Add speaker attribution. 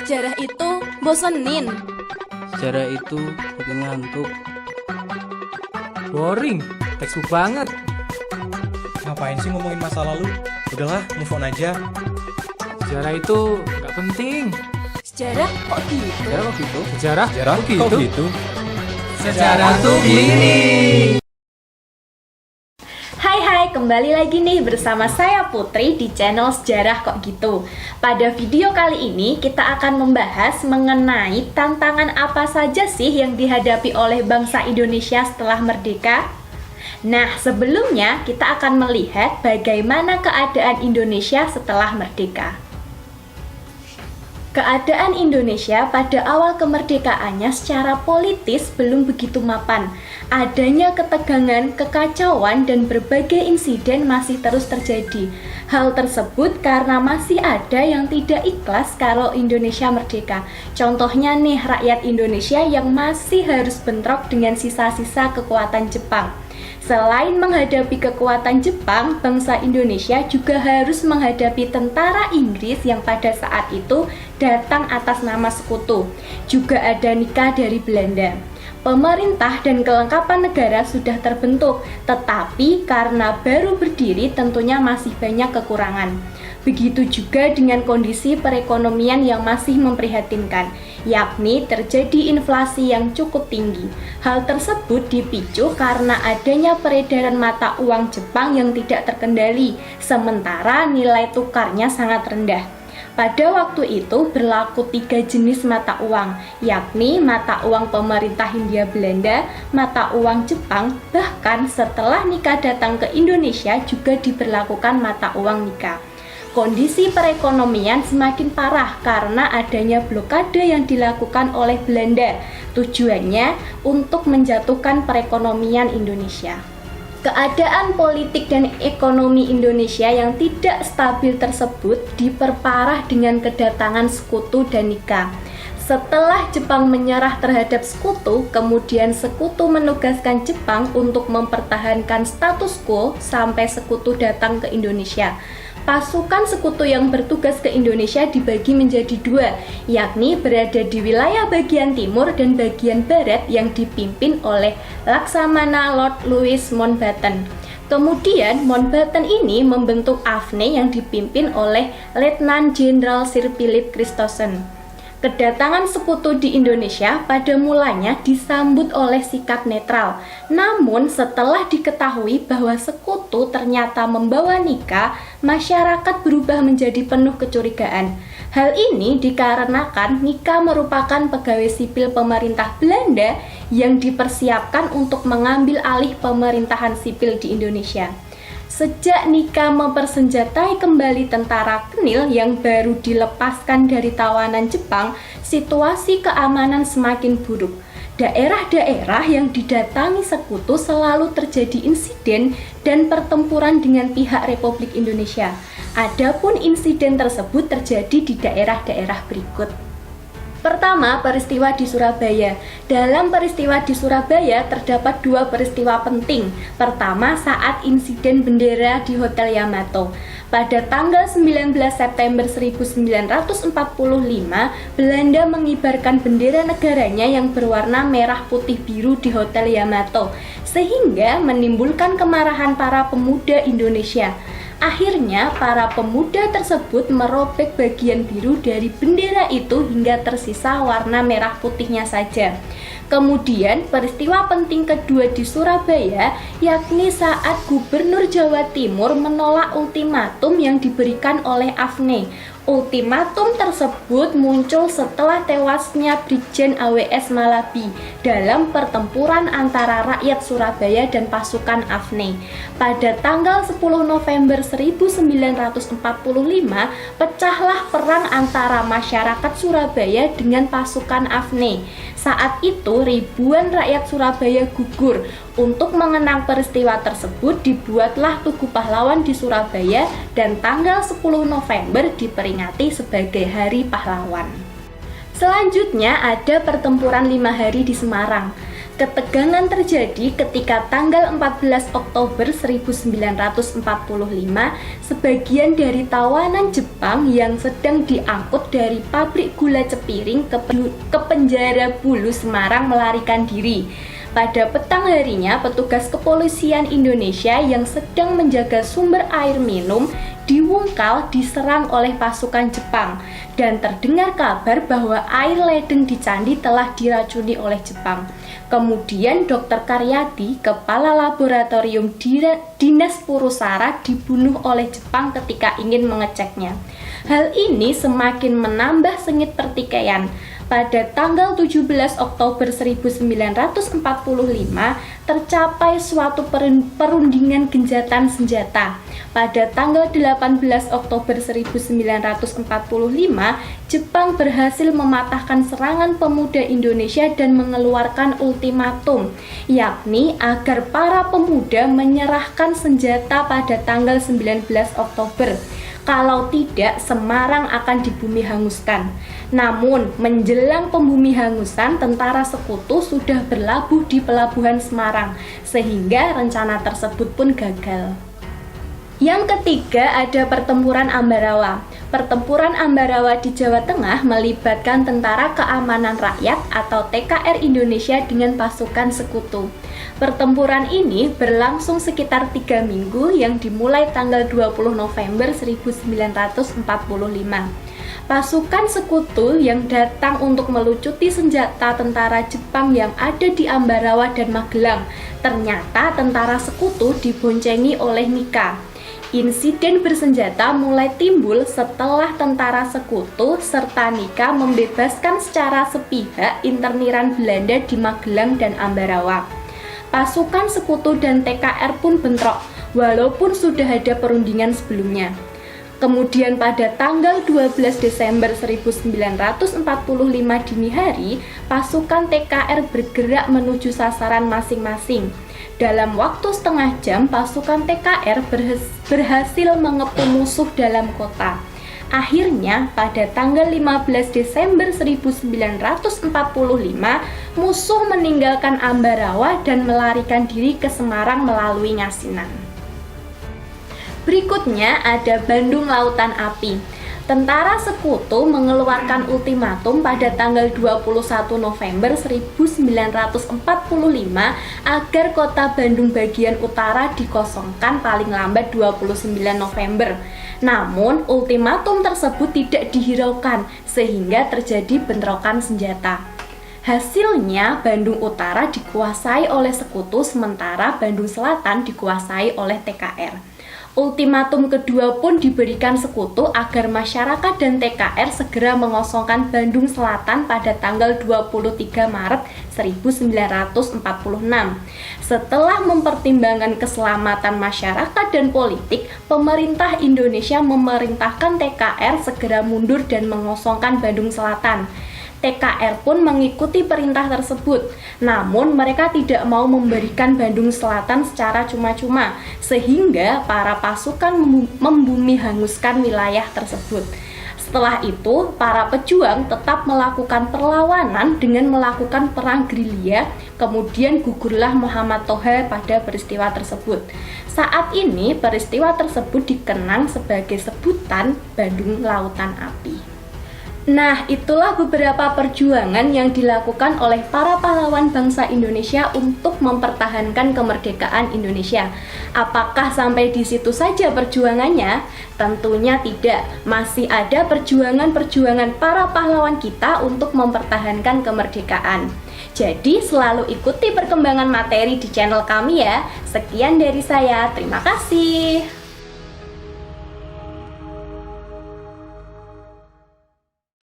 Speaker 1: Sejarah itu bosenin.
Speaker 2: Sejarah itu bikin ngantuk.
Speaker 3: Boring, textbook banget.
Speaker 4: Ngapain sih ngomongin masa lalu? Udahlah, move on aja.
Speaker 3: Sejarah itu nggak penting.
Speaker 1: Sejarah kok gitu?
Speaker 2: Sejarah kok gitu?
Speaker 3: Sejarah?
Speaker 4: Jarang
Speaker 3: Kok gitu?
Speaker 4: kok gitu.
Speaker 3: Sejarah tuh gini.
Speaker 5: Hai, kembali lagi nih bersama saya Putri di channel Sejarah Kok Gitu. Pada video kali ini kita akan membahas mengenai tantangan apa saja sih yang dihadapi oleh bangsa Indonesia setelah merdeka. Nah, sebelumnya kita akan melihat bagaimana keadaan Indonesia setelah merdeka. Keadaan Indonesia pada awal kemerdekaannya secara politis belum begitu mapan. Adanya ketegangan, kekacauan, dan berbagai insiden masih terus terjadi. Hal tersebut karena masih ada yang tidak ikhlas kalau Indonesia merdeka. Contohnya nih, rakyat Indonesia yang masih harus bentrok dengan sisa-sisa kekuatan Jepang. Selain menghadapi kekuatan Jepang, bangsa Indonesia juga harus menghadapi tentara Inggris yang pada saat itu datang atas nama sekutu. Juga ada nikah dari Belanda. Pemerintah dan kelengkapan negara sudah terbentuk, tetapi karena baru berdiri tentunya masih banyak kekurangan. Begitu juga dengan kondisi perekonomian yang masih memprihatinkan, yakni terjadi inflasi yang cukup tinggi. Hal tersebut dipicu karena adanya peredaran mata uang Jepang yang tidak terkendali, sementara nilai tukarnya sangat rendah. Pada waktu itu berlaku 3 jenis mata uang, yakni mata uang pemerintah Hindia Belanda, mata uang Jepang, bahkan setelah nikah datang ke Indonesia juga diberlakukan mata uang nikah. Kondisi perekonomian semakin parah karena adanya blokade yang dilakukan oleh Belanda. Tujuannya untuk menjatuhkan perekonomian Indonesia. Keadaan politik dan ekonomi Indonesia yang tidak stabil tersebut diperparah dengan kedatangan sekutu dan nikah. Setelah Jepang menyerah terhadap sekutu, kemudian sekutu menugaskan Jepang untuk mempertahankan status quo sampai sekutu datang ke Indonesia. Pasukan sekutu yang bertugas ke Indonesia dibagi menjadi 2, yakni berada di wilayah bagian timur dan bagian barat yang dipimpin oleh Laksamana Lord Louis Mountbatten. Kemudian Mountbatten ini membentuk AFNE yang dipimpin oleh Letnan Jenderal Sir Philip Christopherson. Kedatangan sekutu di Indonesia pada mulanya disambut oleh sikap netral. Namun setelah diketahui bahwa sekutu ternyata membawa nikah, masyarakat berubah menjadi penuh kecurigaan. Hal ini dikarenakan nikah merupakan pegawai sipil pemerintah Belanda yang dipersiapkan untuk mengambil alih pemerintahan sipil di Indonesia. Sejak nikah mempersenjatai kembali tentara Kenil yang baru dilepaskan dari tawanan Jepang, situasi keamanan semakin buruk. Daerah-daerah yang didatangi sekutu selalu terjadi insiden dan pertempuran dengan pihak Republik Indonesia. Adapun insiden tersebut terjadi di daerah-daerah berikut. Pertama, peristiwa di Surabaya. Dalam peristiwa di Surabaya terdapat 2 peristiwa penting. Pertama, saat insiden bendera di Hotel Yamato. Pada tanggal 19 September 1945, Belanda mengibarkan bendera negaranya yang berwarna merah putih biru di Hotel Yamato, sehingga menimbulkan kemarahan para pemuda Indonesia. Akhirnya, para pemuda tersebut merobek bagian biru dari bendera itu hingga tersisa warna merah putihnya saja. Kemudian, peristiwa penting kedua di Surabaya, yakni saat Gubernur Jawa Timur menolak ultimatum yang diberikan oleh AFNE. Ultimatum tersebut muncul setelah tewasnya Brigjen AWS Malabi dalam pertempuran antara rakyat Surabaya dan pasukan AFNE. Pada tanggal 10 November 1945, pecahlah perang antara masyarakat Surabaya dengan pasukan AFNE. Saat itu, ribuan rakyat Surabaya gugur. Untuk mengenang peristiwa tersebut, dibuatlah Tugu Pahlawan di Surabaya dan tanggal 10 November diperingati sebagai Hari Pahlawan. Selanjutnya ada pertempuran 5 hari di Semarang. Ketegangan terjadi ketika tanggal 14 Oktober 1945 sebagian dari tawanan Jepang yang sedang diangkut dari pabrik gula Cepiring ke penjara Bulu Semarang melarikan diri. Pada petang harinya, petugas kepolisian Indonesia yang sedang menjaga sumber air minum di Wungkal diserang oleh pasukan Jepang dan terdengar kabar bahwa air ledeng di candi telah diracuni oleh Jepang. Kemudian Dr. Karyadi, kepala laboratorium Dinas Purusara, dibunuh oleh Jepang ketika ingin mengeceknya. Hal ini semakin menambah sengit pertikaian. Pada tanggal 17 Oktober 1945 tercapai suatu perundingan gencatan senjata. Pada tanggal 18 Oktober 1945, Jepang berhasil mematahkan serangan pemuda Indonesia dan mengeluarkan ultimatum, yakni agar para pemuda menyerahkan senjata pada tanggal 19 Oktober. Kalau tidak, Semarang akan dibumi hanguskan. Namun, menjelang pembumi hangusan, tentara sekutu sudah berlabuh di pelabuhan Semarang, sehingga rencana tersebut pun gagal. Yang ketiga ada pertempuran Ambarawa. Pertempuran Ambarawa di Jawa Tengah melibatkan Tentara Keamanan Rakyat atau TKR Indonesia dengan pasukan sekutu. Pertempuran ini berlangsung sekitar 3 minggu yang dimulai tanggal 20 November 1945. Pasukan sekutu yang datang untuk melucuti senjata tentara Jepang yang ada di Ambarawa dan Magelang. Ternyata tentara sekutu diboncengi oleh Nika. Insiden bersenjata mulai timbul setelah tentara sekutu serta Nika membebaskan secara sepihak interniran Belanda di Magelang dan Ambarawa. Pasukan sekutu dan TKR pun bentrok, walaupun sudah ada perundingan sebelumnya. Kemudian pada tanggal 12 Desember 1945 dini hari, pasukan TKR bergerak menuju sasaran masing-masing. Dalam waktu setengah jam, pasukan TKR berhasil mengepung musuh dalam kota. Akhirnya, pada tanggal 15 Desember 1945, musuh meninggalkan Ambarawa dan melarikan diri ke Semarang melalui Ngasinan. Berikutnya ada Bandung Lautan Api. Tentara sekutu mengeluarkan ultimatum pada tanggal 21 November 1945 agar kota Bandung bagian utara dikosongkan paling lambat 29 November. Namun, ultimatum tersebut tidak dihiraukan sehingga terjadi bentrokan senjata. Hasilnya, Bandung Utara dikuasai oleh sekutu sementara Bandung Selatan dikuasai oleh TKR. Ultimatum kedua pun diberikan sekutu agar masyarakat dan TKR segera mengosongkan Bandung Selatan pada tanggal 23 Maret 1946. Setelah mempertimbangkan keselamatan masyarakat dan politik, pemerintah Indonesia memerintahkan TKR segera mundur dan mengosongkan Bandung Selatan. TKR pun mengikuti perintah tersebut, namun mereka tidak mau memberikan Bandung Selatan secara cuma-cuma, sehingga para pasukan membumi hanguskan wilayah tersebut. Setelah itu, para pejuang tetap melakukan perlawanan dengan melakukan perang gerilya, kemudian gugurlah Muhammad Toha pada peristiwa tersebut. Saat ini, peristiwa tersebut dikenang sebagai sebutan Bandung Lautan Api. Nah, itulah beberapa perjuangan yang dilakukan oleh para pahlawan bangsa Indonesia untuk mempertahankan kemerdekaan Indonesia. Apakah sampai di situ saja perjuangannya? Tentunya tidak. Masih ada perjuangan-perjuangan para pahlawan kita untuk mempertahankan kemerdekaan. Jadi, selalu ikuti perkembangan materi di channel kami ya. Sekian dari saya, terima kasih.